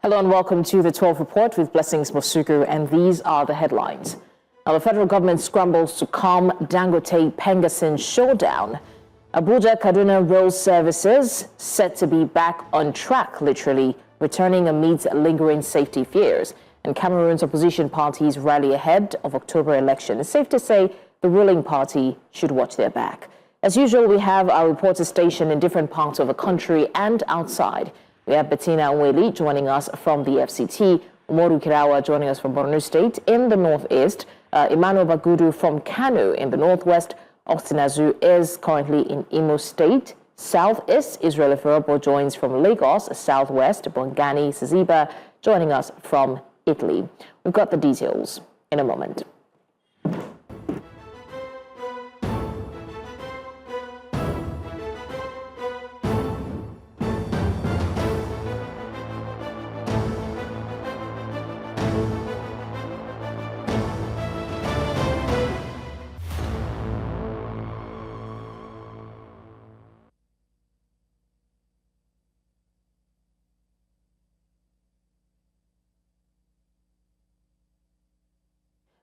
Hello and welcome to the 12 Report with Blessings Mosuku, and these are the headlines. Now, the federal government scrambles to calm Dangote-PENGASSAN showdown. Abuja-Kaduna rail services set to be back on track, literally returning amidst lingering safety fears. And Cameroon's opposition parties rally ahead of October election. It's safe to say the ruling party should watch their back. As usual, we have our reporters stationed in different parts of the country and outside. We have Bettina Nweli joining us from the FCT, Umoru Kirawa joining us from Borno State in the northeast, Emmanuel Bagudu from Kano in the northwest, Austin Azu is currently in Imo State. Southeast, Israel Feropo joins from Lagos, southwest, Bongani Siziba joining us from Italy. We've got the details in a moment.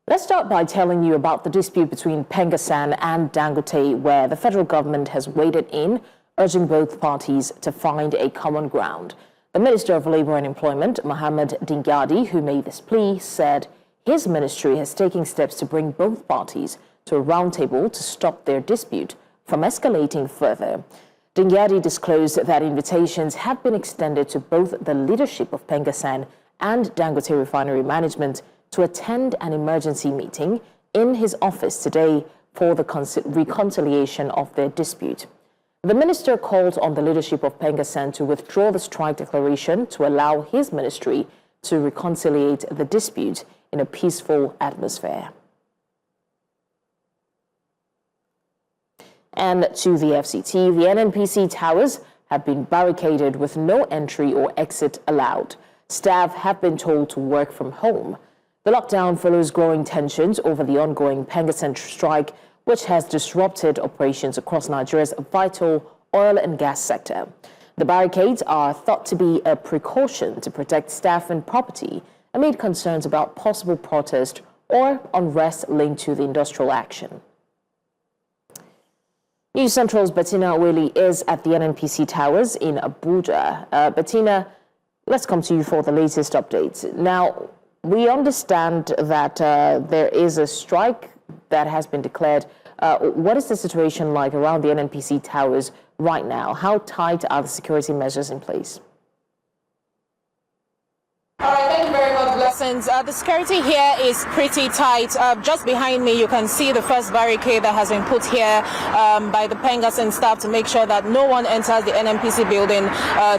Let's start by telling you about the dispute between PENGASSAN and Dangote, where the federal government has waded in, urging both parties to find a common ground. The Minister of Labour and Employment, Mohammed Dingyadi, who made this plea, said his ministry has taken steps to bring both parties to a roundtable to stop their dispute from escalating further. Dingyadi disclosed that invitations have been extended to both the leadership of PENGASSAN and Dangote Refinery Management to attend an emergency meeting in his office today for the reconciliation of their dispute. The minister called on the leadership of PENGASSAN to withdraw the strike declaration to allow his ministry to reconcile the dispute in a peaceful atmosphere. And to the FCT, the NNPC towers have been barricaded with no entry or exit allowed. Staff have been told to work from home. The lockdown follows growing tensions over the ongoing PENGASSAN strike, which has disrupted operations across Nigeria's vital oil and gas sector. The barricades are thought to be a precaution to protect staff and property amid concerns about possible protest or unrest linked to the industrial action. News Central's Bettina Nweli is at the NNPC towers in Abuja. Bettina, let's come to you for the latest updates. Now, we understand that there is a strike that has been declared. What is the situation like around the NNPC towers right now? How tight are the security measures in place? All right, thank you very much, Blessings. The security here is pretty tight. Just behind me, you can see the first barricade that has been put here by the PENGASSAN staff to make sure that no one enters the NNPC building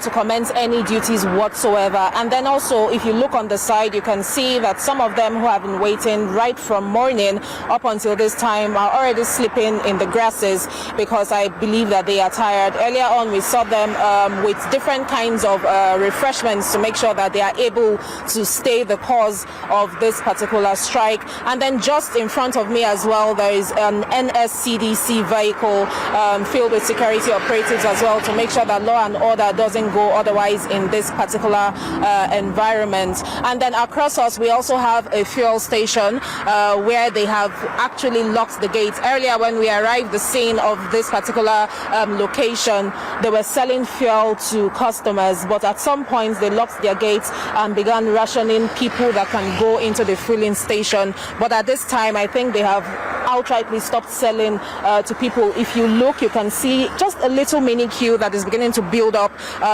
to commence any duties whatsoever. And then also, if you look on the side, you can see that some of them who have been waiting right from morning up until this time are already sleeping in the grasses because I believe that they are tired. Earlier on, we saw them with different kinds of refreshments to make sure that they are able to stay the cause of this particular strike. And then just in front of me as well, there is an NSCDC vehicle filled with security operatives as well to make sure that law and order doesn't go otherwise in this particular environment. And then across us, we also have a fuel station where they have actually locked the gates. Earlier when we arrived the scene of this particular location, they were selling fuel to customers, but at some point they locked their gates and began rationing people that can go into the filling station. But at this time, I think they have outrightly stopped selling to people. If you look, you can see just a little mini queue that is beginning to build up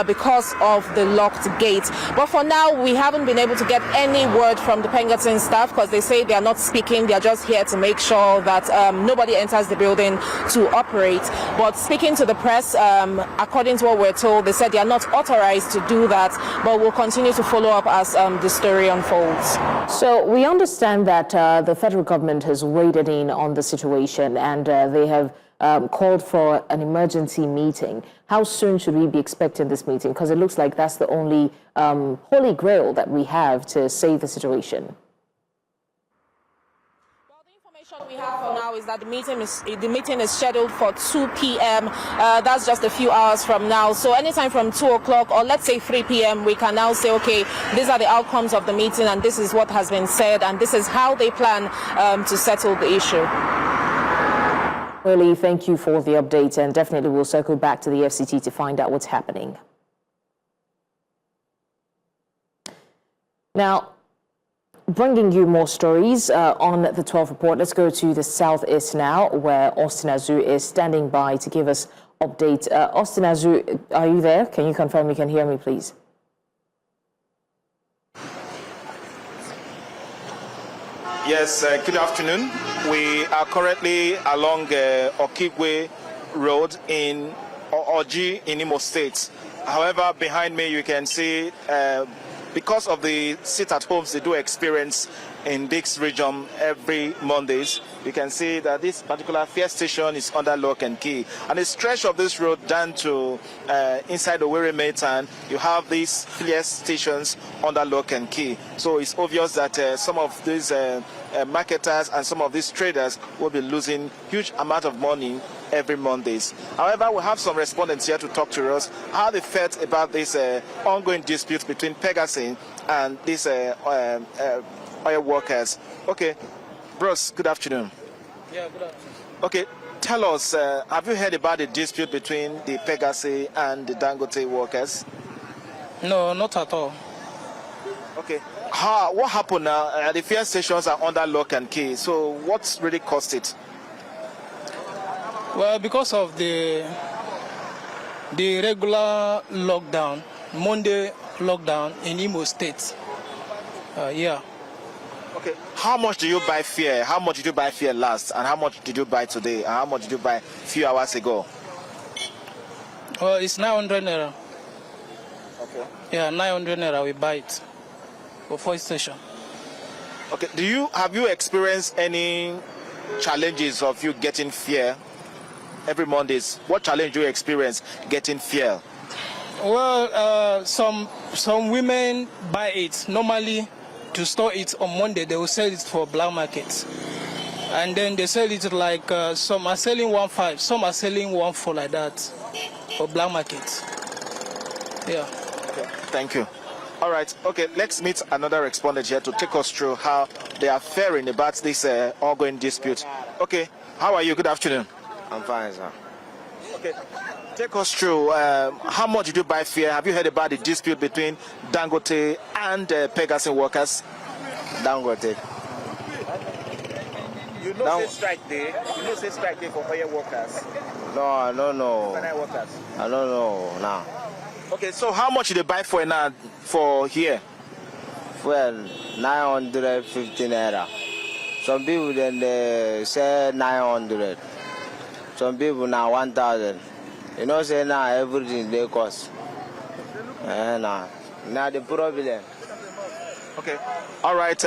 because of the locked gate. But for now, we haven't been able to get any word from the PENGASSAN staff because they say they are not speaking. They are just here to make sure that nobody enters the building to operate. But speaking to the press, according to what we're told, they said they are not authorized to do that, but we'll continue to follow up as the story unfolds. So we understand that the federal government has waded in on the situation and they have called for an emergency meeting. How soon should we be expecting this meeting? Because it looks like that's the only holy grail that we have to save the situation. Well, the information we have for now is that the meeting is scheduled for 2 p.m. That's just a few hours from now. So anytime from 2 o'clock or let's say 3 p.m. we can now say, okay, these are the outcomes of the meeting and this is what has been said and this is how they plan to settle the issue. Really, thank you for the update, and definitely we'll circle back to the FCT to find out what's happening. Now, bringing you more stories on the 12 report. Let's go to the southeast now, where Austin Azu is standing by to give us update. Austin Azu, are you there? Can you confirm you can hear me, please? Yes, good afternoon. We are currently along Okigwe Road in Oji in Imo State. However, behind me you can see because of the sit-at-homes they do experience in this region every Mondays, you can see that this particular fare station is under lock and key. And the stretch of this road down to inside the Owerri main town, you have these fare stations under lock and key. So it's obvious that some of these marketers and some of these traders will be losing huge amount of money every Mondays. However, we have some respondents here to talk to us how they felt about this ongoing dispute between PENGASSAN and these oil workers. Okay, bros, good afternoon. Yeah, good afternoon. Okay, tell us, have you heard about the dispute between the PENGASSAN and the Dangote workers? No, not at all. Okay, what happened now? The fare stations are under lock and key, so what's really caused it? Well, because of the regular lockdown, Monday lockdown in Imo State. Yeah. Okay, how much do you buy fare? How much did you buy fare last? And how much did you buy today? And how much did you buy a few hours ago? Well, it's 900 naira. Okay. Yeah, 900 naira we buy it for 4 station. Okay, have you experienced any challenges of you getting fare every Mondays? What challenge do you experience getting fare? Well, some women buy it normally to store it on Monday. They will sell it for black markets, and then they sell it like some are selling 1.5, some are selling 1.4 like that for black markets. Yeah. Okay, thank you. All right. Okay, let's meet another respondent here to take us through how they are faring about this ongoing dispute. Okay, how are you? Good afternoon. I'm fine, sir. Okay, take us through how much did you buy fare? Have you heard about the dispute between Dangote and PENGASSAN workers? Dangote. You know, say strike day. You know, say strike day for oil workers. No, I don't know. Workers. I don't know now. Okay, so how much did they buy for now for here? Well, 950 naira. Some people then they say 900. Some people now 1,000. You know, say now everything they cost. Now the problem. Okay. All right.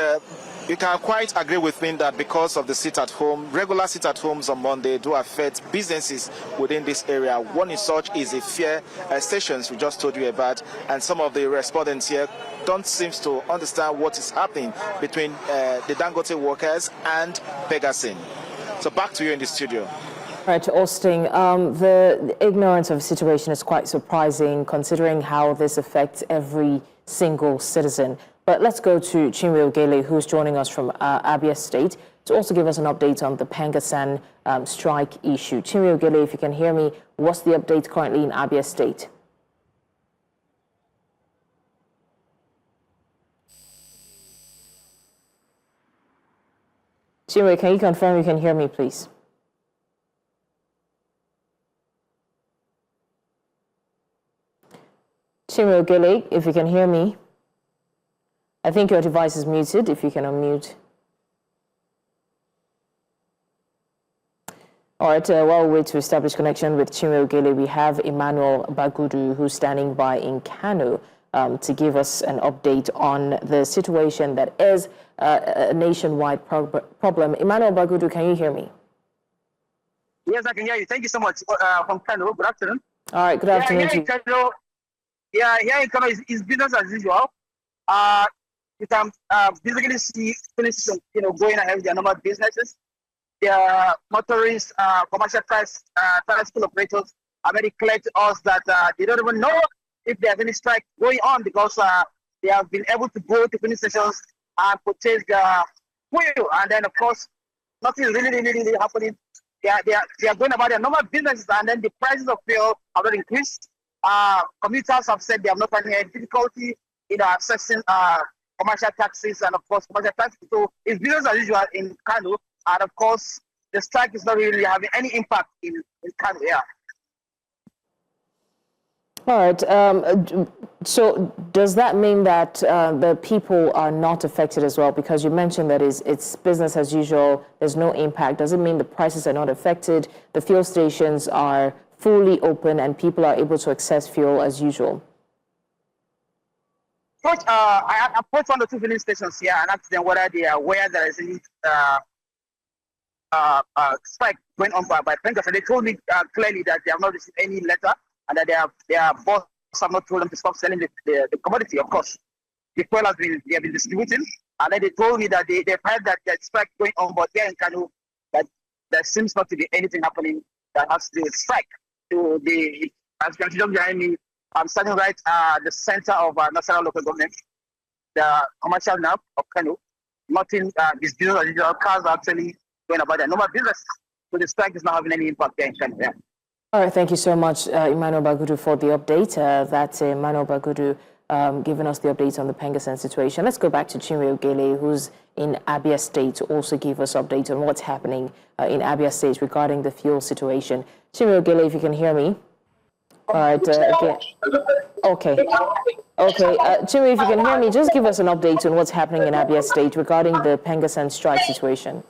You can quite agree with me that because of the sit-at-home, regular sit-at-homes on Monday do affect businesses within this area. One in such is the fare stations we just told you about, and some of the respondents here don't seem to understand what is happening between the Dangote workers and PENGASSAN. So back to you in the studio. Right, Austin, the ignorance of the situation is quite surprising considering how this affects every single citizen. But let's go to Chinwe Ogele, who's joining us from Abia State, to also give us an update on the PENGASSAN strike issue. Chinwe Ogele, if you can hear me, what's the update currently in Abia State? Chinwe, can you confirm you can hear me, please? Chinwe Ogele, if you can hear me. I think your device is muted, if you can unmute. All right, while we wait to establish connection with Chinwe Ogele, we have Emmanuel Bagudu, who's standing by in Kano to give us an update on the situation that is a nationwide problem. Emmanuel Bagudu, can you hear me? Yes, I can hear you. Thank you so much from Kano. Good afternoon. All right, good afternoon. Here in Kano is business as usual. You can basically see finishes, going ahead with their normal businesses. the motorists, commercial transport operators are very clear to us that they don't even know if there's any strike going on because they have been able to go to filling stations and purchase the fuel. And then, of course, nothing is really happening. They are going about their normal businesses, and then the prices of fuel have not increased. Commuters have said they have not had any difficulty in accessing commercial taxis and, of course, commercial taxis. So it's business as usual in Kano. And, of course, the strike is not really having any impact in Kano. Yeah. All right. So does that mean that the people are not affected as well? Because you mentioned that it's business as usual. There's no impact. Does it mean the prices are not affected? The fuel stations are fully open and people are able to access fuel as usual? Coach, I approached one or two filling stations here and asked them whether they are aware there is any strike going on by PENGASSAN. They told me clearly that they have not received any letter and that their boss have not told them to stop selling the commodity. Of course, the fuel they have been distributing, and then they told me that they've heard that there's strike going on, but here in Kano, that there seems not to be anything happening that has to do with strike. So as you can see behind me, I'm standing right at the center of national local government, the commercial nav of Kano. Nothing is business as usual. Cars are actually going about their normal business. So the strike is not having any impact there in Kano. Yeah. All right, thank you so much, Emmanuel Bagudu, for the update. That's Emmanuel Bagudu giving us the update on the PENGASSAN situation. Let's go back to Chinwe Ogele, who's in Abia State, to also give us update on what's happening in Abia State regarding the fuel situation. Chinwe Ogele, if you can hear me. All right, okay. Chinwe, if you can hear me, just give us an update on what's happening in Abia State regarding the PENGASSAN strike situation.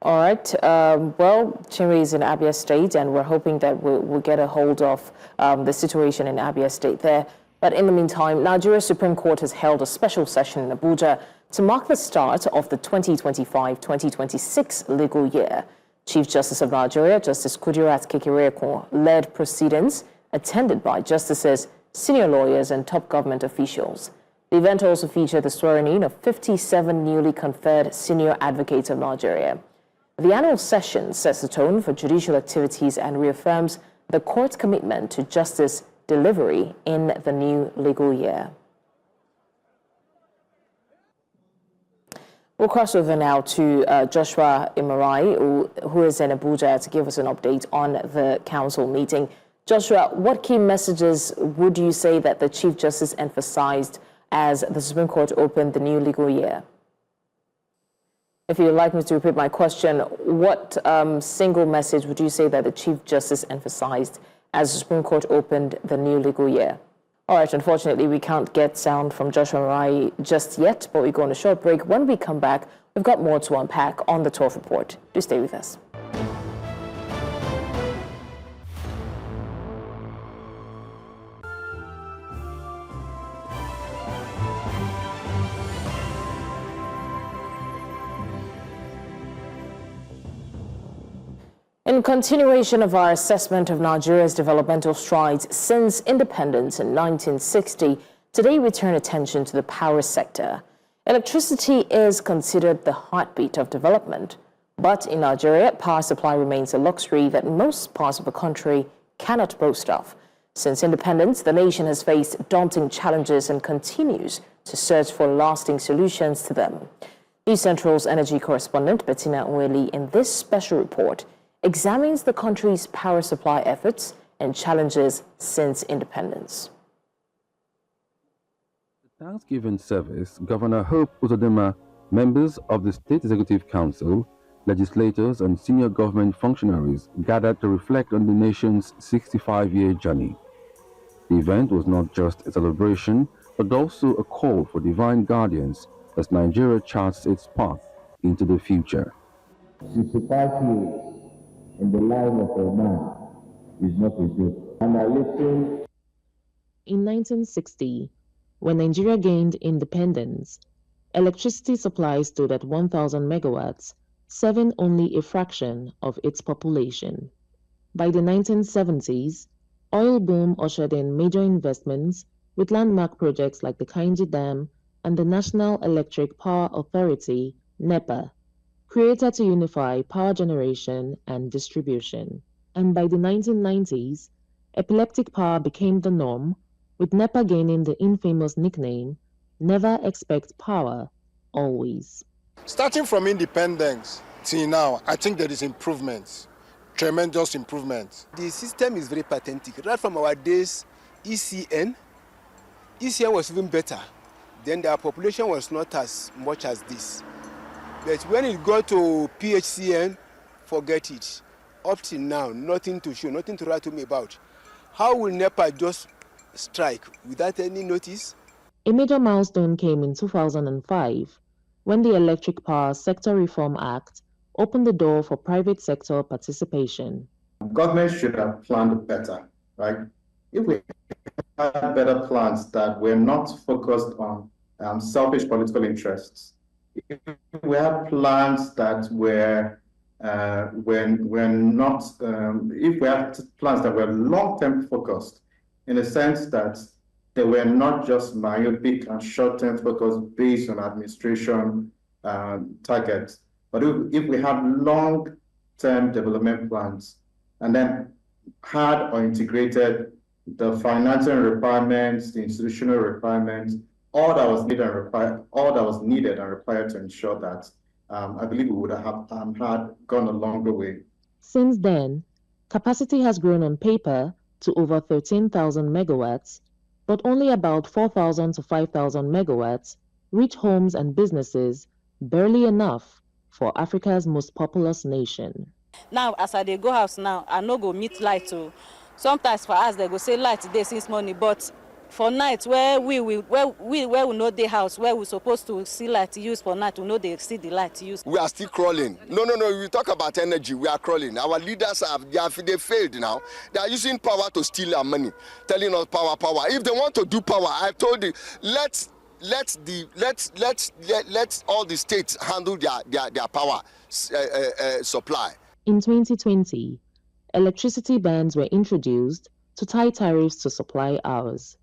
All right. Well, Chinwe is in Abia State, and we're hoping that we'll get a hold of the situation in Abia State there. But in the meantime, Nigeria's Supreme Court has held a special session in Abuja to mark the start of the 2025-2026 legal year. Chief Justice of Nigeria, Justice Kudirat Kekereekun, led proceedings attended by justices, senior lawyers, and top government officials. The event also featured the swearing-in of 57 newly conferred senior advocates of Nigeria. The annual session sets the tone for judicial activities and reaffirms the court's commitment to justice delivery in the new legal year. We'll cross over now to Joshua Imarai, who is in Abuja, to give us an update on the council meeting. Joshua, what key messages would you say that the Chief Justice emphasized as the Supreme Court opened the new legal year? If you'd like me to repeat my question, what single message would you say that the Chief Justice emphasized as the Supreme Court opened the new legal year? All right, unfortunately, we can't get sound from Joshua Rai just yet, but we go on a short break. When we come back, we've got more to unpack on the 12 report. Do stay with us. In continuation of our assessment of Nigeria's developmental strides since independence in 1960, today we turn attention to the power sector. Electricity is considered the heartbeat of development, but in Nigeria, power supply remains a luxury that most parts of the country cannot boast of. Since independence, the nation has faced daunting challenges and continues to search for lasting solutions to them. East Central's energy correspondent, Bettina Nweli, in this special report, examines the country's power supply efforts and challenges since independence. The Thanksgiving service, Governor Hope Uzodinma, members of the State Executive Council, legislators and senior government functionaries gathered to reflect on the nation's 65-year journey. The event was not just a celebration, but also a call for divine guardians as Nigeria charts its path into the future. 65 years in the life of a man is not a joke. And I listen. In 1960, when Nigeria gained independence, electricity supply stood at 1,000 megawatts, serving only a fraction of its population. By the 1970s, oil boom ushered in major investments with landmark projects like the Kainji Dam and the National Electric Power Authority NEPA, created to unify power generation and distribution. And by the 1990s, epileptic power became the norm, with NEPA gaining the infamous nickname, Never Expect Power, Always. Starting from independence till now, I think there is improvements, tremendous improvements. The system is very pathetic. Right from our days, ECN was even better. Then their population was not as much as this. But when it got to PHCN, forget it. Up till now, nothing to show, nothing to write to me about. How will NEPA just strike without any notice? A major milestone came in 2005 when the Electric Power Sector Reform Act opened the door for private sector participation. Government should have planned better, right? If we had better plans that were not focused on selfish political interests, if we had plans that were not, if we had plans that were long-term focused, in the sense that they were not just myopic and short-term focused based on administration targets, but if we had long-term development plans and then had or integrated the financing requirements, the institutional requirements, all that was needed and required to ensure that I believe we would have had gone a longer way. Since then, capacity has grown on paper to over 13,000 megawatts, but only about 4,000 to 5,000 megawatts reach homes and businesses, barely enough for Africa's most populous nation. Now, as I dey go house now, I no go meet light too. Sometimes for us, they go say light today since morning, but for night where we know the house, where we supposed to see light use for night, we know they see the light use. We are still crawling. No, we talk about energy, we are crawling. Our leaders they failed now. They are using power to steal our money, telling us power. If they want to do power, I told you, let all the states handle their power supply. In 2020, electricity bans were introduced to tie tariffs to supply hours.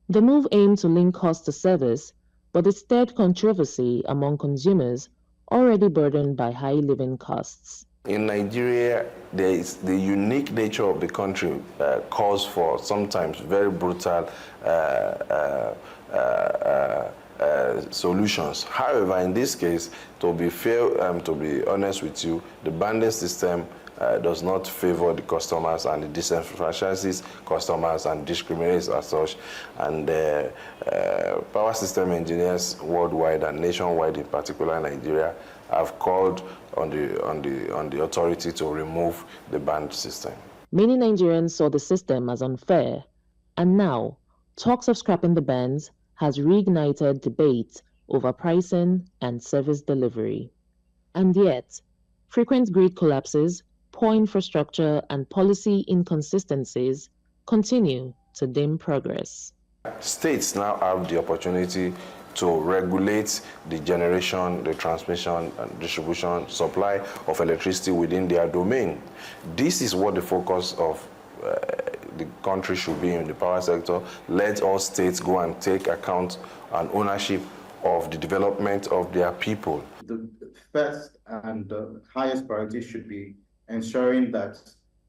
The move aimed to link cost to service, but it stirred controversy among consumers already burdened by high living costs. In Nigeria, there is the unique nature of the country calls for sometimes very brutal solutions. However, in this case, to be fair, to be honest with you, the banding system does not favor the customers, and it disenfranchises customers and discriminates as such. And power system engineers worldwide and nationwide, in particular Nigeria, have called on the authority to remove the band system. Many Nigerians saw the system as unfair, and now talks of scrapping the bans has reignited debate over pricing and service delivery. And yet, frequent grid collapses, poor infrastructure, and policy inconsistencies continue to dim progress. States now have the opportunity to regulate the generation, the transmission, and distribution, supply of electricity within their domain. This is what the focus of the country should be in the power sector. Let all states go and take account and ownership of the development of their people. The first and the highest priority should be ensuring that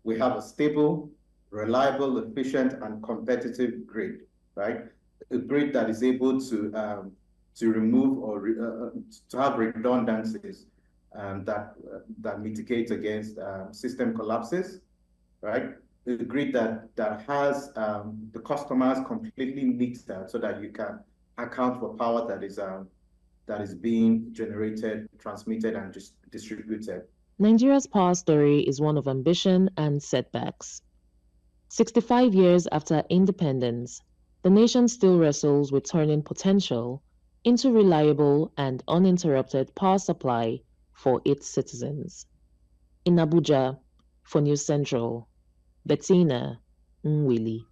we have a stable, reliable, efficient, and competitive grid, right? A grid that is able to remove or to have redundancies that mitigate against system collapses, right? A grid that has the customers completely mixed out so that you can account for power that is being generated, transmitted, and distributed. Nigeria's power story is one of ambition and setbacks. 65 years after independence, the nation still wrestles with turning potential into reliable and uninterrupted power supply for its citizens. In Abuja, for News Central, Bettina Nwili.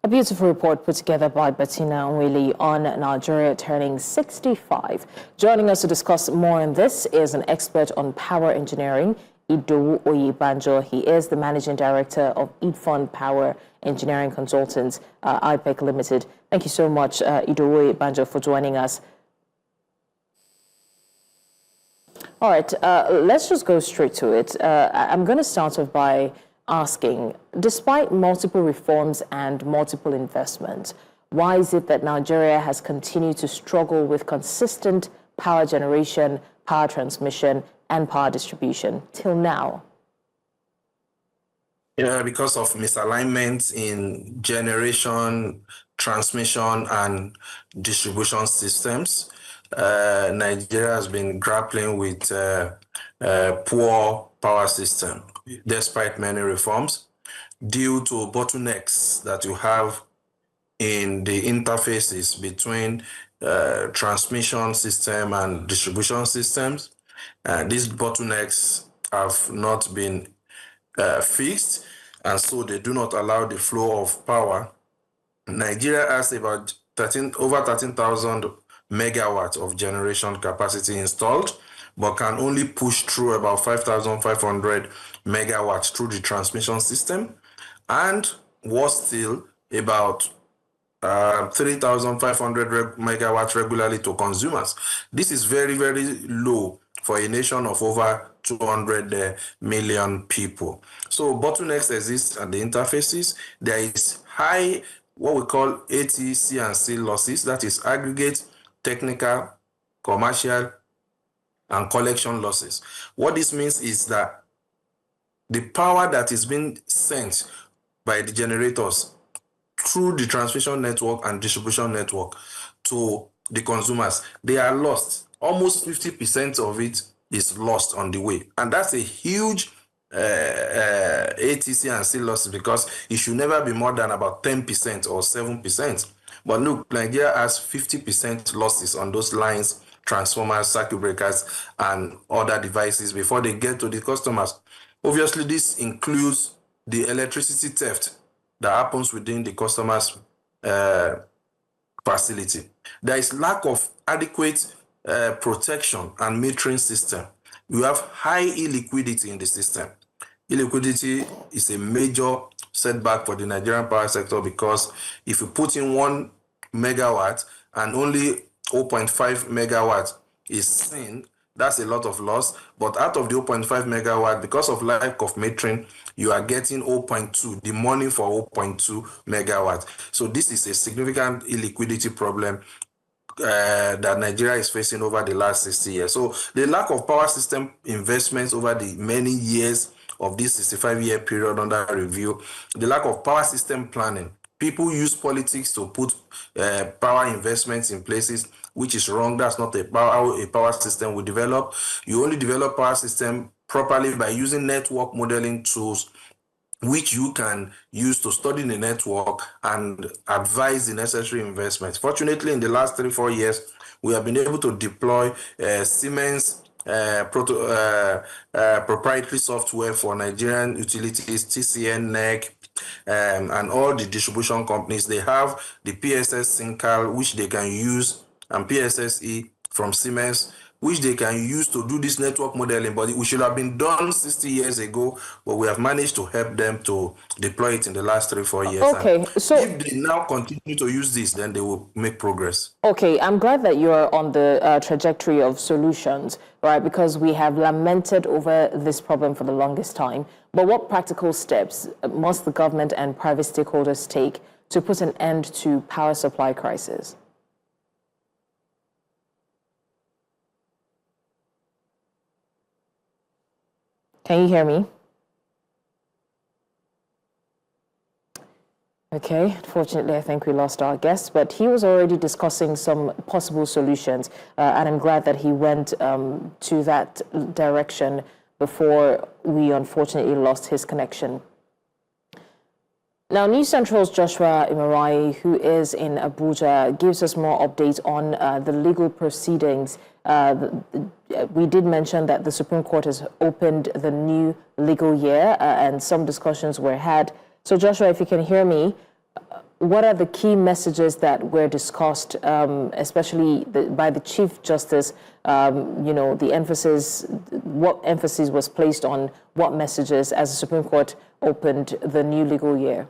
A beautiful report put together by Bettina Nwili on Nigeria turning 65. Joining us to discuss more on this is an expert on power engineering Idowu Oyebanjo. He is the Managing Director of Idfund Power Engineering Consultants, IPEC Limited. Thank you so much, Idowu Oyebanjo, for joining us. All right, let's just go straight to it. I'm going to start off by asking, despite multiple reforms and multiple investments, why is it that Nigeria has continued to struggle with consistent power generation, power transmission, and power distribution till now? Yeah, because of misalignment in generation, transmission, and distribution systems. Nigeria has been grappling with poor power system despite many reforms due to bottlenecks that you have in the interfaces between transmission system and distribution systems. These bottlenecks have not been fixed, and so they do not allow the flow of power. Nigeria has about over 13,000 megawatts of generation capacity installed, but can only push through about 5,500 megawatts through the transmission system, and was still about 3,500 megawatts regularly to consumers. This is very, very low for a nation of over 200 million people. So bottlenecks exist at the interfaces. There is high, what we call ATC and C losses, that is aggregate, technical, commercial, and collection losses. What this means is that the power that is being sent by the generators through the transmission network and distribution network to the consumers, they are lost. Almost 50% of it is lost on the way. And that's a huge ATC and C losses, because it should never be more than about 10% or 7%. But look, Nigeria has 50% losses on those lines, transformers, circuit breakers, and other devices before they get to the customers. Obviously, this includes the electricity theft that happens within the customer's facility. There is lack of adequate protection and metering system. You have high illiquidity in the system. Illiquidity is a major setback for the Nigerian power sector, because if you put in 1 megawatt and only 0.5 megawatt is seen, that's a lot of loss. But out of the 0.5 megawatt, because of lack of metering, you are getting 0.2, the money for 0.2 megawatt. So this is a significant illiquidity problem that Nigeria is facing over the last 60 years. So the lack of power system investments over the many years of this 65-year period under review, the lack of power system planning. People use politics to put power investments in places, which is wrong. That's not a power system we develop. You only develop power system properly by using network modeling tools, which you can use to study the network and advise the necessary investments. Fortunately, in the last 3-4 years, we have been able to deploy Siemens proprietary software for Nigerian utilities, TCN, NEC, and all the distribution companies. They have the PSS Syncal, which they can use, and PSSE from Siemens, which they can use to do this network modeling. But we should have been done 60 years ago, but we have managed to help them to deploy it in the last 3-4 years. Okay, and so if they now continue to use this, then they will make progress. Okay, I'm glad that you're on the trajectory of solutions, right? Because we have lamented over this problem for the longest time. But what practical steps must the government and private stakeholders take to put an end to power supply crisis? Can you hear me? Okay, unfortunately, I think we lost our guest, but he was already discussing some possible solutions, and I'm glad that he went to that direction before we unfortunately lost his connection. Now, News Central's Joshua Imarai, who is in Abuja, gives us more updates on the legal proceedings. We did mention that the Supreme Court has opened the new legal year, and some discussions were had. So, Joshua, if you can hear me, What are the key messages that were discussed, especially by the Chief Justice? The emphasis, what emphasis was placed on what messages as the Supreme Court opened the new legal year?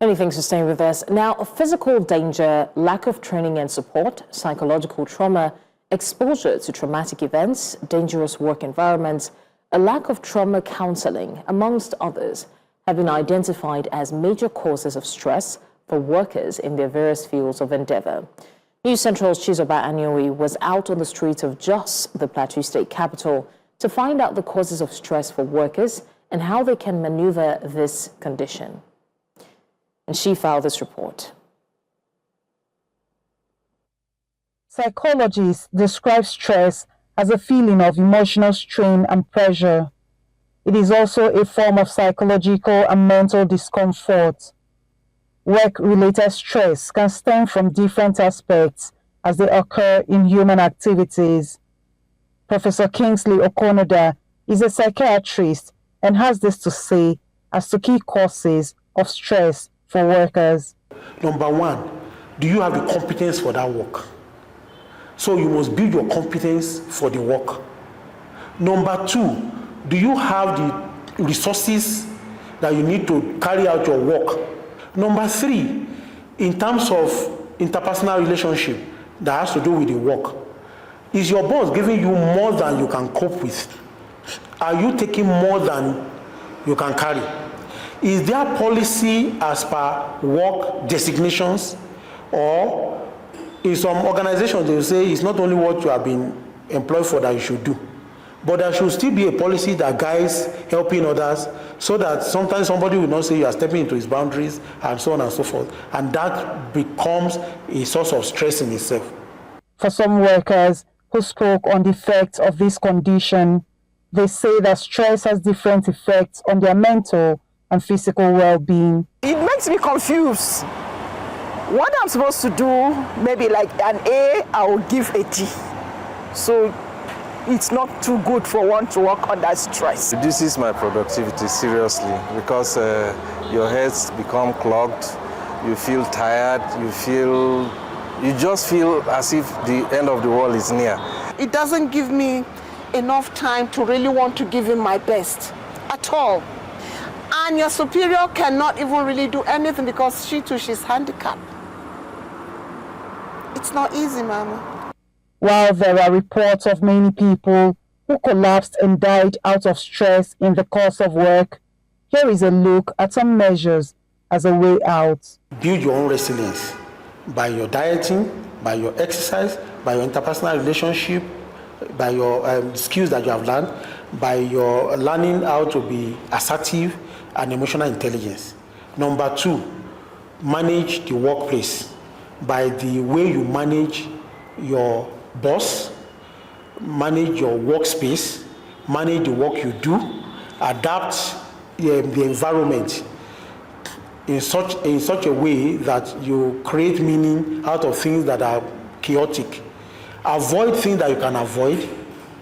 Many thanks for staying with us. Now, physical danger, lack of training and support, psychological trauma, exposure to traumatic events, dangerous work environments, a lack of trauma counseling, amongst others, have been identified as major causes of stress for workers in their various fields of endeavor. News Central's Chizoba Anyowi was out on the streets of Jos, the Plateau State capital, to find out the causes of stress for workers and how they can maneuver this condition. And she filed this report. Psychologists describe stress as a feeling of emotional strain and pressure. It is also a form of psychological and mental discomfort. Work-related stress can stem from different aspects as they occur in human activities. Professor Kingsley Okonoda is a psychiatrist and has this to say as to key causes of stress for workers. Number one, do you have the competence for that work? So you must build your competence for the work. Number two, do you have the resources that you need to carry out your work? Number three, in terms of interpersonal relationship that has to do with the work, is your boss giving you more than you can cope with? Are you taking more than you can carry? Is there policy as per work designations, or in some organizations they will say it's not only what you have been employed for that you should do, but there should still be a policy that guides helping others, so that sometimes somebody will not say you are stepping into his boundaries and so on and so forth, and that becomes a source of stress in itself. For some workers who spoke on the effects of this condition, they say that stress has different effects on their mental and physical well-being. It makes me confused. What I'm supposed to do, maybe like an A, I will give a D. So it's not too good for one to work under stress. It reduces my productivity seriously, because your heads become clogged, you feel tired, you just feel as if the end of the world is near. It doesn't give me enough time to really want to give him my best at all. And your superior cannot even really do anything because she's handicapped. It's not easy, Mama. While there are reports of many people who collapsed and died out of stress in the course of work, here is a look at some measures as a way out. Build your own resilience by your dieting, by your exercise, by your interpersonal relationship, by your skills that you have learned, by your learning how to be assertive and emotional intelligence. Number two, manage the workplace by the way you manage your boss, manage your workspace, manage the work you do, adapt the environment in such a way that you create meaning out of things that are chaotic. Avoid things that you can avoid,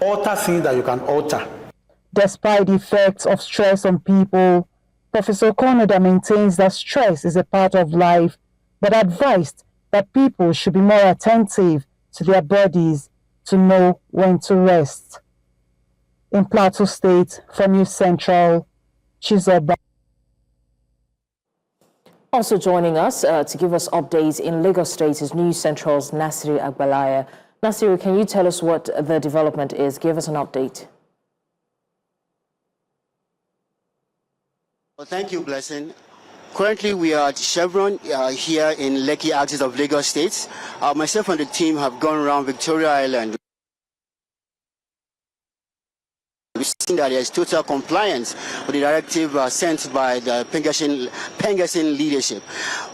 alter things that you can alter. Despite the effects of stress on people, Professor Konoda maintains that stress is a part of life, but advised that people should be more attentive to their bodies to know when to rest. In Plateau State, from News Central, Chizoba. Also joining us to give us updates in Lagos State is News Central's Nasiru Agbalaya. Nasiru, can you tell us what the development is? Give us an update. Well, thank you, Blessing. Currently, we are at Chevron here in Lekki axis of Lagos State. Myself and the team have gone around Victoria Island. We've seen that there is total compliance with the directive sent by the PENGASSAN leadership.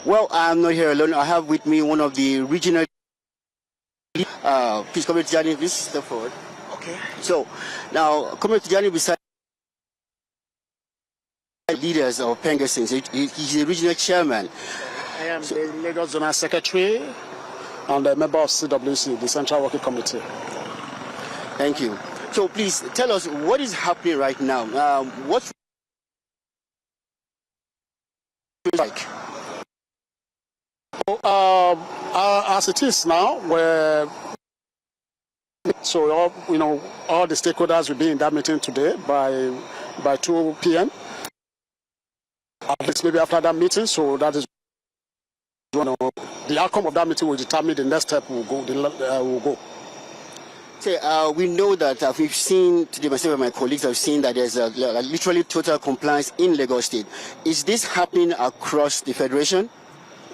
Well, I'm not here alone. I have with me one of the regional... please come to Tijani, please step forward. Okay. So, now, come to Tijani beside leaders of PENGASSAN. He's the regional chairman. I am the Lagos Zonal Secretary and a member of CWC, the Central Working Committee. Thank you. So please tell us what is happening right now. What's like? As it is now, so all the stakeholders will be in that meeting today by 2 p.m. At least maybe after that meeting. So that is the outcome of that meeting will determine the next step we'll go. We know that we've seen today, myself and my colleagues have seen that there's literally total compliance in Lagos State. Is this happening across the federation?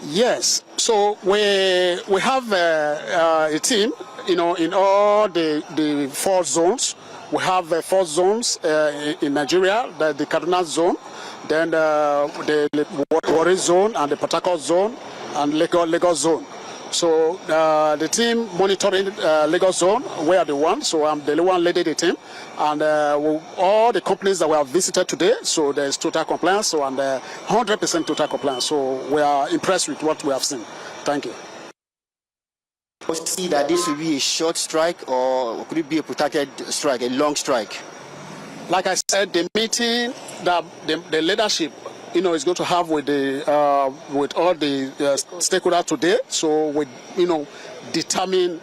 Yes. So we have a team, in all the 4 zones. We have 4 zones in Nigeria: the Kaduna zone, then the Warri zone, and the Port Harcourt zone, and Lagos zone. So the team monitoring Lagos zone, we are the one. So I'm the one leading the team, and all the companies that we have visited today. So there's total compliance, so and 100% total compliance. So we are impressed with what we have seen. Thank you. Do you see that this will be a short strike, or could it be a protracted strike, a long strike? Like I said, the meeting that the leadership, is going to have with with all the stakeholders today. So we, determine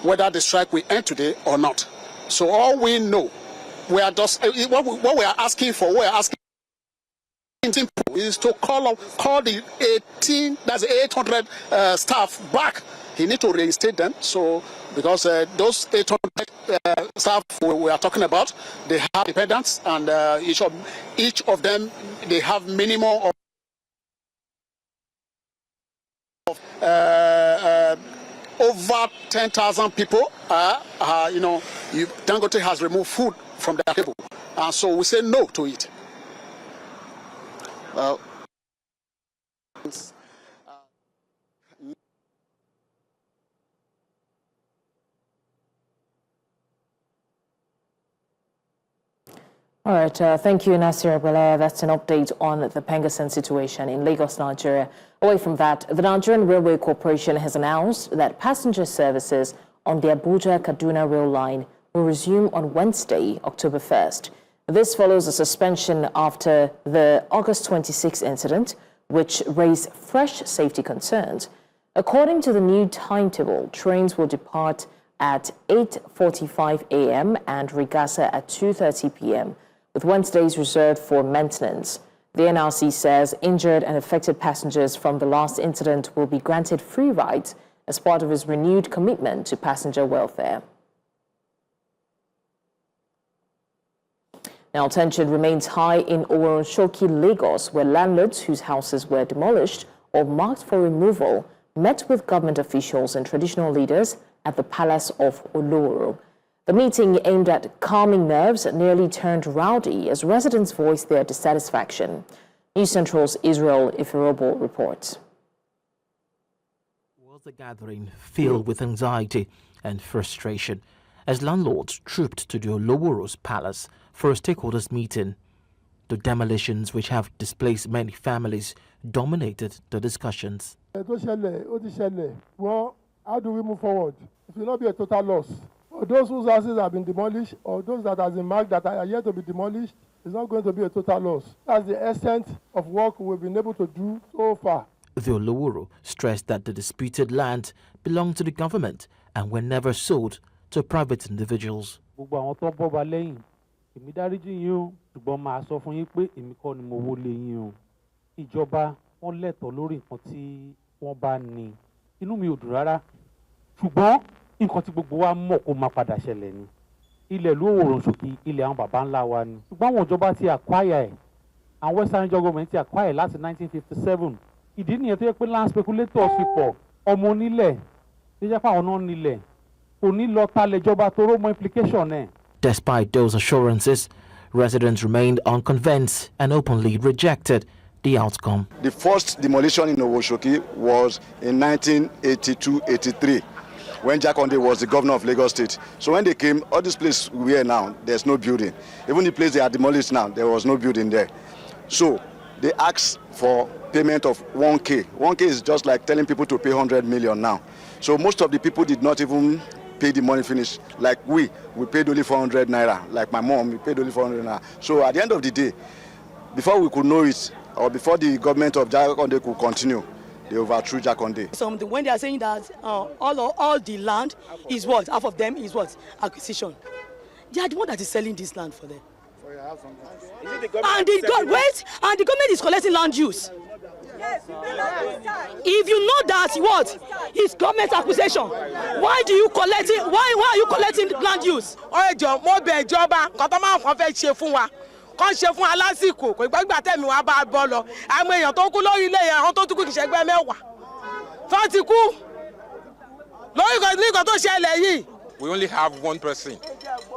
whether the strike will end today or not. So all we know, we are just what we are asking for. We are asking is to call the 800 staff back. He need to reinstate them. So because those 800 staff we are talking about, they have dependents, and each of them, they have minimum of over 10,000 people. Dangote has removed food from their table, and so we say no to it. Well. All right, thank you, Nasir Abulaya. That's an update on the PENGASSAN situation in Lagos, Nigeria. Away from that, the Nigerian Railway Corporation has announced that passenger services on the Abuja-Kaduna rail line will resume on Wednesday, October 1st. This follows a suspension after the August 26 incident, which raised fresh safety concerns. According to the new timetable, trains will depart at 8:45 a.m. and Regassa at 2:30 p.m., with Wednesdays reserved for maintenance. The NRC says injured and affected passengers from the last incident will be granted free rides as part of its renewed commitment to passenger welfare. Now, tension remains high in Oworonshoki, Lagos, where landlords whose houses were demolished or marked for removal met with government officials and traditional leaders at the Palace of Oloro. The meeting aimed at calming nerves nearly turned rowdy as residents voiced their dissatisfaction. News Central's Israel Ifirobo reports. Was the gathering filled with anxiety and frustration as landlords trooped to the Oloro's palace for a stakeholders meeting? The demolitions, which have displaced many families, dominated the discussions. Well, how do we move forward? It will not be a total loss. For those whose houses have been demolished or those that have been marked that are yet to be demolished, it's not going to be a total loss. That's the extent of work we've been able to do so far. The Oloro stressed that the disputed land belonged to the government and were never sold to private individuals. Nǹkan tí gbogbo wa mọ̀ kó máa padà ṣẹlẹ̀ ni ilẹ̀ ìlú Oworonshoki ilẹ̀ àwọn baba ńlá wa ni ṣùgbọ́n àwọn ìjọba ti acquire ẹ̀ àwọn Western government ti acquire láti 1957 ìdí nìyẹn tó yẹ pé land speculators fi pọ̀ ọmọ onílẹ̀ tó jẹ́ pé àwọn náà nílẹ̀ kò ní lọ talẹ̀ ìjọba tó rọ́ mọ́ implication ẹ̀. Despite those assurances, residents remained unconvinced and openly rejected the outcome. The first demolition in Oworonshoki was in 1982-83. When Jack Onde was the governor of Lagos State. So when they came, all this place we are now, there's no building. Even the place they are demolished now, there was no building there. So they asked for payment of 1K. 1K is just like telling people to pay 100 million now. So most of the people did not even pay the money finish. Like we paid only 400 naira. Like my mom, we paid only 400 naira. So at the end of the day, before we could know it, or before the government of Jakonde could continue, they overthrew Jakonde. So when they are saying that all the land is what? Half of them is what? Acquisition. They are the one that is selling this land for them. And the government is collecting land use. If you know that what is government acquisition, why are you collecting land use? Mo bẹ̀ ìjọba nǹkan tó máa ń kàn fẹ́ ṣe fún wa kàn ṣe fún alásìkò kò gbàgbà tẹ̀mí wa bá bọ́ lọ àwọn èèyàn tó kú lórí ilé yẹn àwọn tó tún kú kì í ṣẹgbẹ́ mẹ́wàá tó ti kú lórí nǹkan tó ṣẹlẹ̀ yìí. We only have one person.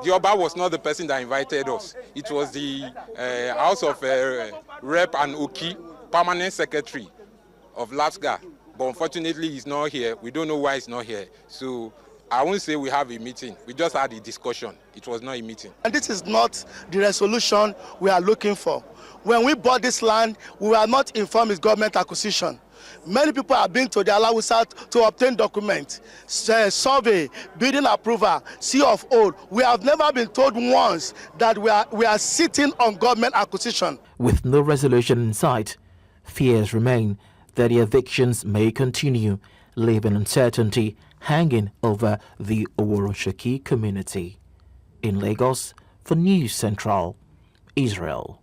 The Oba was not the person that invited us. It was the House of Rep and Oki, permanent secretary of LAPSGA. But unfortunately, he's not here. We don't know why he's not here. So I won't say we have a meeting. We just had a discussion. It was not a meeting. And this is not the resolution we are looking for. When we bought this land, we were not informed it's government acquisition. Many people have been to the Alawusa to obtain documents, survey, building approval, C of O. We have never been told once that we are sitting on government acquisition. With no resolution in sight, fears remain that the evictions may continue, leaving uncertainty hanging over the Oworonshoki community. In Lagos, for News Central, Israel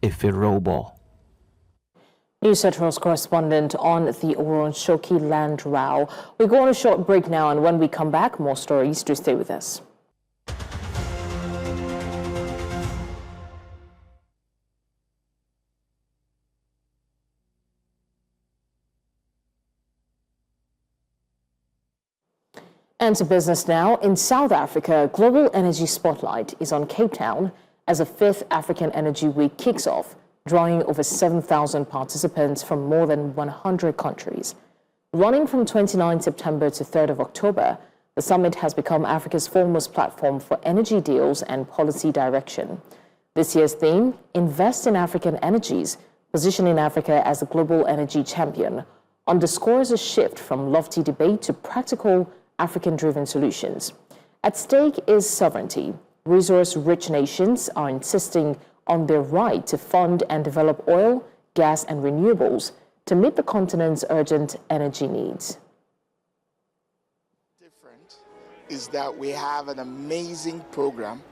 Ifirobo. News Central's correspondent on the Oworonshoki land row. We go on a short break now, and when we come back, more stories. Do stay with us. And to business now. In South Africa, Global Energy Spotlight is on Cape Town as the 5th African Energy Week kicks off, drawing over 7,000 participants from more than 100 countries. Running from 29 September to 3rd of October, the summit has become Africa's foremost platform for energy deals and policy direction. This year's theme, Invest in African Energies, positioning Africa as a global energy champion, underscores a shift from lofty debate to practical African-driven solutions. At stake is sovereignty. Resource-rich nations are insisting on their right to fund and develop oil, gas, and renewables to meet the continent's urgent energy needs. Different is that we have an amazing program,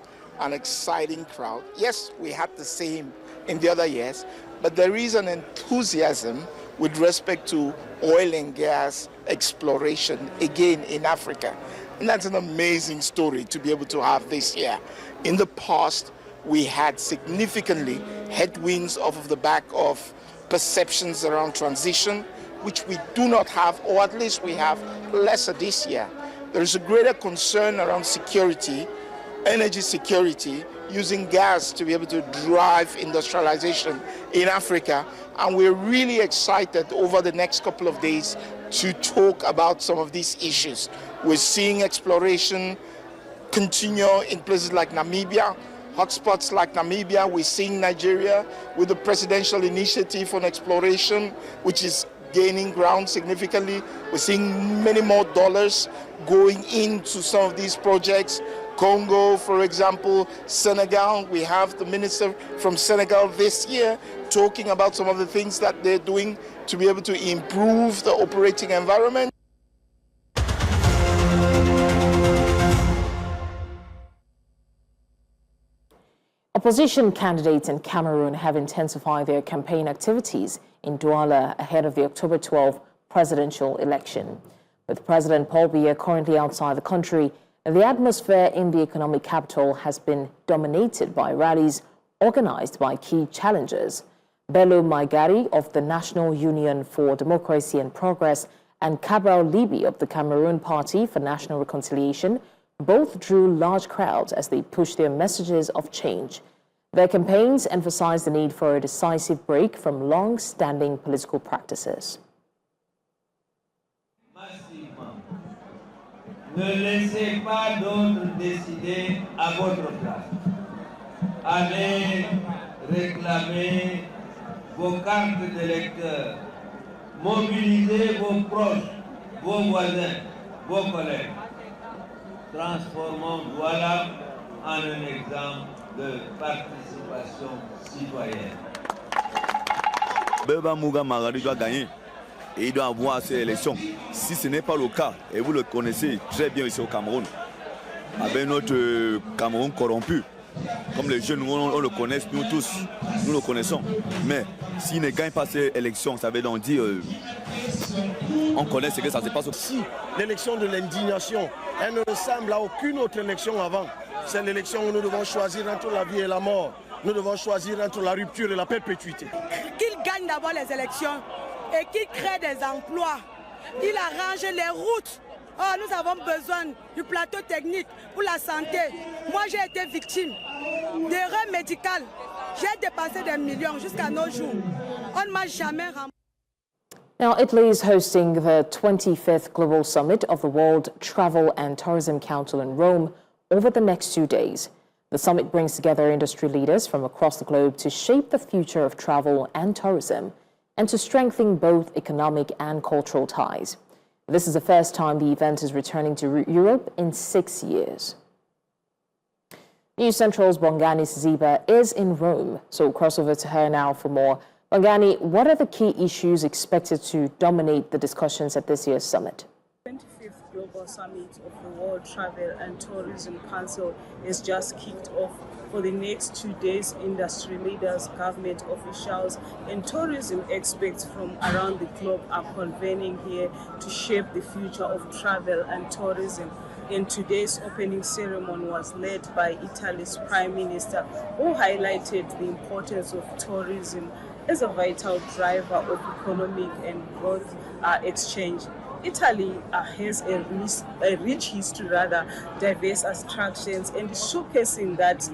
an exciting crowd. Yes, we had the same in the other years, but there is an enthusiasm with respect to oil and gas exploration, again, in Africa. And that's an amazing story to be able to have this year. In the past, we had significantly headwinds off of the back of perceptions around transition, which we do not have, or at least we have lesser this year. There is a greater concern around security, energy security, using gas to be able to drive industrialization in Africa. And we're really excited over the next couple of days to talk about some of these issues. We're seeing exploration continue in places like Namibia, hotspots like Namibia. We're seeing Nigeria with the presidential initiative on exploration, which is gaining ground significantly. We're seeing many more dollars going into some of these projects. Congo, for example, Senegal. We have the minister from Senegal this year talking about some of the things that they're doing to be able to improve the operating environment. Opposition candidates in Cameroon have intensified their campaign activities in Douala ahead of the October 12 presidential election. With President Paul Biya currently outside the country, the atmosphere in the economic capital has been dominated by rallies organized by key challengers. Bello Maigari of the National Union for Democracy and Progress and Cabral Libi of the Cameroon Party for National Reconciliation both drew large crowds as they pushed their messages of change. Their campaigns emphasized the need for a decisive break from long-standing political practices. Ne laissez pas d'autres décider à votre place. Allez réclamer vos cartes d'électeurs. Mobilisez vos proches, vos voisins, vos collègues. transformons Douala en un exemple de participation citoyenne. Beba Mouga Maradi doit gagner et il doit avoir ces élections. Si ce n'est pas le cas, et vous le connaissez très bien ici au Cameroun, avec notre Cameroun corrompu, comme les jeunes, on le connaît, nous tous, nous le connaissons. Mais s'il ne gagne pas ces élections, ça veut donc dire on connaît ce que ça se passe. Si l'élection de l'indignation, elle ne ressemble à aucune autre élection avant. C'est l'élection où nous devons choisir entre la vie et la mort. Nous devons choisir entre la rupture et la perpétuité. Qu'il gagne d'abord les élections et qu'il crée des emplois. Il arrange les routes. Oh, nous avons besoin du plateau technique pour la santé. Moi, j'ai été victime d'erreurs médicales. J'ai dépassé des millions jusqu'à nos jours. On ne m'a jamais remboursé. Now, Italy is hosting the 25th Global Summit of the World Travel and Tourism Council in Rome over the next 2 days. The summit brings together industry leaders from across the globe to shape the future of travel and tourism and to strengthen both economic and cultural ties. This is the first time the event is returning to Europe in 6 years. News Central's Bongani Ziba is in Rome, so we'll cross over to her now for more. Bongani, what are the key issues expected to dominate the discussions at this year's summit? 25th Global Summit of the World Travel and Tourism Council is just kicked off. For the next 2 days, industry leaders, government officials, and tourism experts from around the globe are convening here to shape the future of travel and tourism. And today's opening ceremony was led by Italy's Prime Minister, who highlighted the importance of tourism as a vital driver of economic and growth exchange. Italy has a rich history, diverse attractions, and showcasing that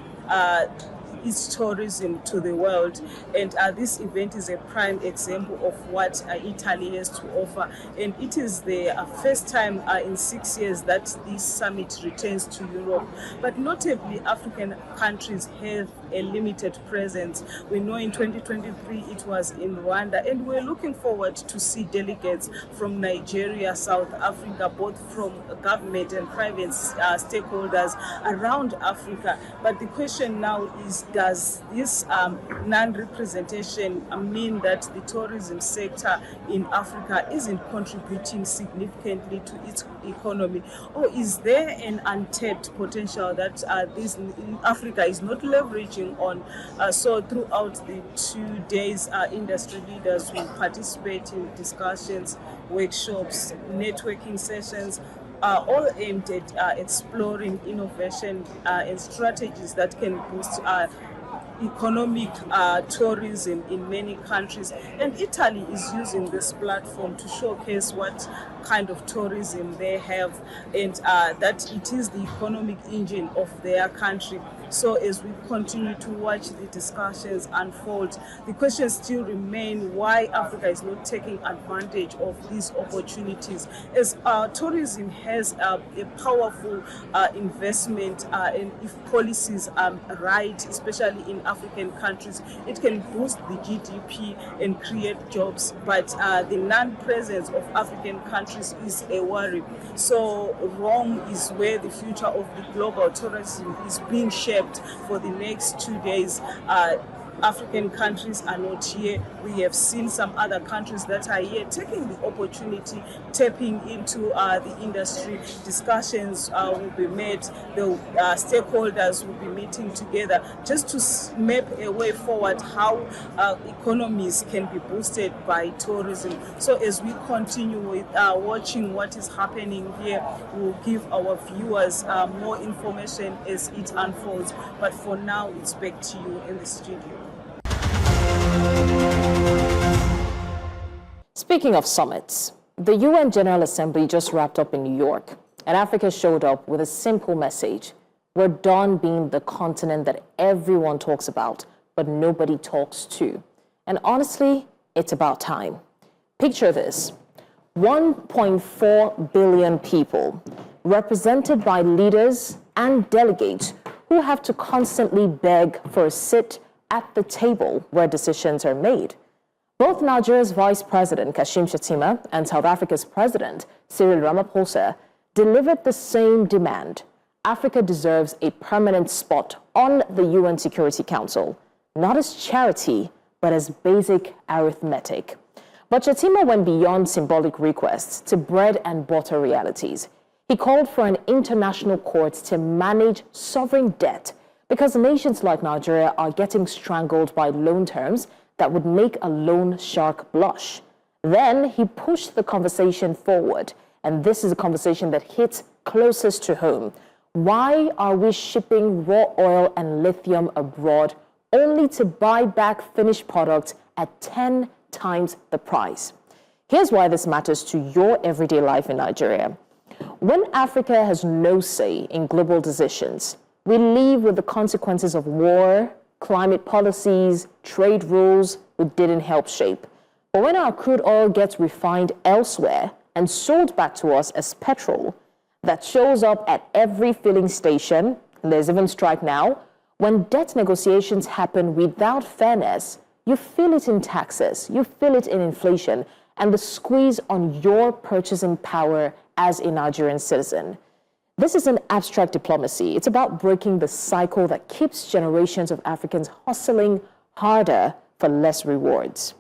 its tourism to the world. And this event is a prime example of what Italy has to offer. And it is the first time in 6 years that this summit returns to Europe. But notably, African countries have a limited presence. We know in 2023 it was in Rwanda, and we're looking forward to see delegates from Nigeria, South Africa, both from government and private stakeholders around Africa. But the question now is, does this non-representation mean that the tourism sector in Africa isn't contributing significantly to its economy? Or is there an untapped potential that Africa is not leveraging on? So throughout the 2 days, industry leaders will participate in discussions, workshops, networking sessions, all aimed at exploring innovation and strategies that can boost economic tourism in many countries. And Italy is using this platform to showcase what kind of tourism they have, and that it is the economic engine of their country. So as we continue to watch the discussions unfold, the questions still remain why Africa is not taking advantage of these opportunities. As tourism has a powerful investment, and if policies are right, especially in African countries, it can boost the GDP and create jobs. But the non-presence of African countries is a worry. So Rome is where the future of the global tourism is being shaped for the next 2 days. African countries are not here. We have seen some other countries that are here taking the opportunity, tapping into the industry. Discussions will be made. The stakeholders will be meeting together just to map a way forward how economies can be boosted by tourism. So as we continue with watching what is happening here, we'll give our viewers more information as it unfolds. But for now, it's back to you in the studio. Speaking of summits, the UN General Assembly just wrapped up in New York, and Africa showed up with a simple message. We're done being the continent that everyone talks about, but nobody talks to. And honestly, it's about time. Picture this: 1.4 billion people, represented by leaders and delegates who have to constantly beg for a seat at the table where decisions are made. Both Nigeria's Vice President Kashim Shettima and South Africa's President Cyril Ramaphosa delivered the same demand. Africa deserves a permanent spot on the UN Security Council, not as charity, but as basic arithmetic. But Shatima went beyond symbolic requests to bread and butter realities. He called for an international court to manage sovereign debt because nations like Nigeria are getting strangled by loan terms that would make a loan shark blush. Then he pushed the conversation forward, and this is a conversation that hits closest to home. Why are we shipping raw oil and lithium abroad only to buy back finished products at 10 times the price? Here's why this matters to your everyday life in Nigeria. When Africa has no say in global decisions, we live with the consequences of war, climate policies, trade rules we didn't help shape. But when our crude oil gets refined elsewhere and sold back to us as petrol, that shows up at every filling station, and there's even strike now, when debt negotiations happen without fairness, you feel it in taxes, you feel it in inflation, and the squeeze on your purchasing power as a Nigerian citizen. This is an abstract diplomacy. It's about breaking the cycle that keeps generations of Africans hustling harder for less rewards.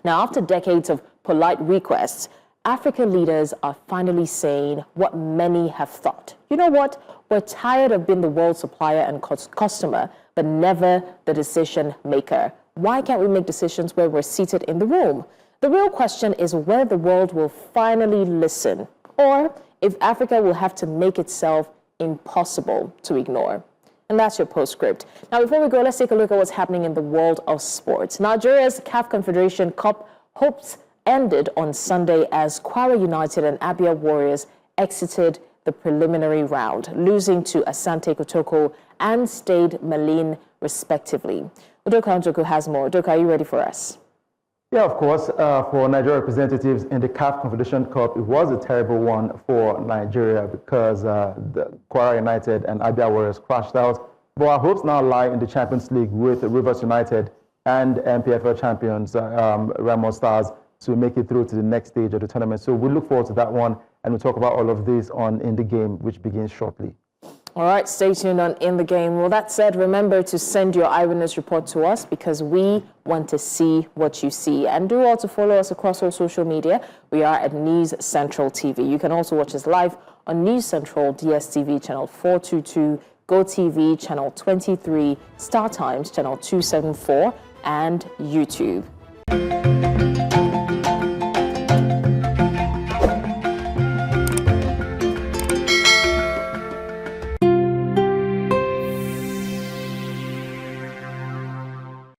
Now, after decades of polite requests, African leaders are finally saying what many have thought. You know what? We're tired of being the world supplier and customer, but never the decision maker. Why can't we make decisions where we're seated in the room? The real question is whether the world will finally listen, or if Africa will have to make itself impossible to ignore. And that's your postscript. Now, before we go, let's take a look at what's happening in the world of sports. Nigeria's CAF Confederation Cup hopes ended on Sunday as Kwara United and Abia Warriors exited the preliminary round, losing to Asante Kotoko and Stade Malien, respectively. Udoka Njoku has more. Udoka, are you ready for us? Yeah, of course. For Nigeria representatives in the CAF Confederation Cup, it was a terrible one for Nigeria because the Kwara United and Abia Warriors crashed out. But our hopes now lie in the Champions League with Rivers United and MPFL champions Remo Stars to make it through to the next stage of the tournament. So we look forward to that one, and we'll talk about all of this on In the Game, which begins shortly. All right, stay tuned on In the Game. Well, that said, remember to send your eyewitness report to us because we want to see what you see. And do also follow us across all social media. We are at News Central TV. You can also watch us live on News Central DSTV channel 422, GoTV channel 23, Star Times channel 274, and YouTube.